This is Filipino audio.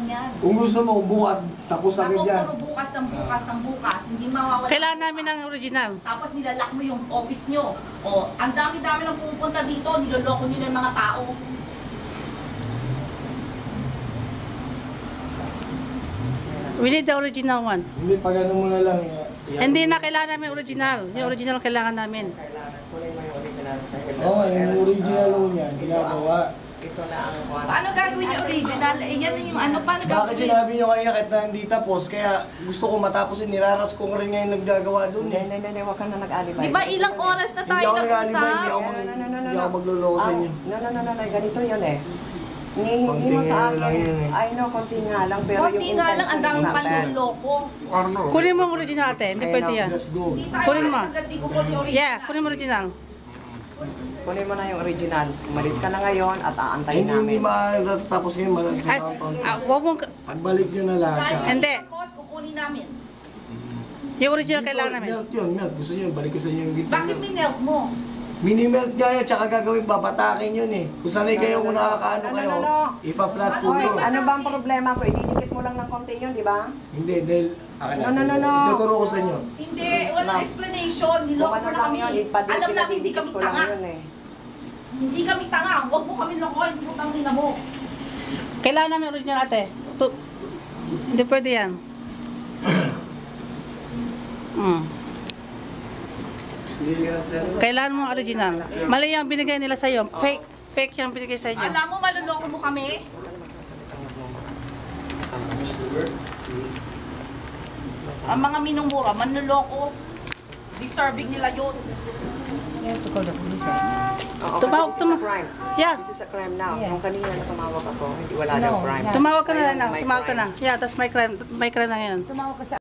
yan. Kung gusto mo, bukas, tapos agad Ako, yan. puro bukas ng bukas ng bukas. Hindi mawawala. Kailangan namin ng original. Tapos nilalak mo yung office nyo. O, ang dami-dami lang pupunta dito. Niloloko nila yung mga tao. We need the original one. Hindi, pag ano mo na lang. Hindi na kailangan namin original. Yung original kailangan namin. Oo, yung original mo yan, ginagawa. Paano gagawin yung original? Eh, yan yung ano, paano Bakit gagawin? sinabi nyo kaya kahit na hindi tapos, kaya gusto ko matapos yun, niraras ko rin ngayon naggagawa doon eh. Hindi, huwag ka na nag-alibay. Di ba ilang oras na Hindi tayo ako nag-alibay, nag-usap? hindi ako magluloko sa inyo. No, ganito yun eh. Hindi mo sa Konti nga lang akin, yun eh. I know, konti nga lang, pero yung Konti nga lang, ang dami intention pa is not bad. niloloko. Kunin mo ang original ate. Hindi pwede yan. Let's go. Hindi tayo Kunin mo. agad di ko po yung original. Yeah, kunin mo original. Kunin mo na yung original. Umalis ka na ngayon at aantayin Hindi namin. matatapos ngayon, malang Ay, isang taon. wag mong... Pagbalik nyo na lahat sa... Hindi. Tapos, kukunin namin. Yung original kailangan namin. Melt yun, melt. Gusto nyo, balik ko sa inyo yung gitna. Bakit minelt mo? Mini-melt nga yan, tsaka gagawin, papatakin yun eh. Kung sanay kayo kung nakakaano kayo, ipa-flat po Oy, nyo. ano ba ang problema ko? Ididikit mo lang ng konti yun, di ba? Hindi, dahil... No. Tuturo ko sa inyo. Hindi, walang explanation. Niloko Kung mo ano na lang kami. yun, Alam namin hindi ipadidikit kami ko lang tanga. yun eh. Hindi kami tanga. Huwag mo kami lokohin. Putang ina mo. Kailangan namin original ate. Hindi pwede yan. Kailangan mo ang original. Mali yung binigay nila sa'yo. Fake. Fake yung binigay sa inyo. Alam mo, maluloko mo kami. Ang mga minumura, manluloko. Deserving nila yun. Oo, Tumawag, kasi this is a crime. Yeah. This is a crime now. Nung kanina na tumawag ako, hindi wala daw crime. Tumawag ka na Ngayon, lang. may Tumawag ka na. crime. Yeah, tapos may crime na ngayon. Tumawag ka sa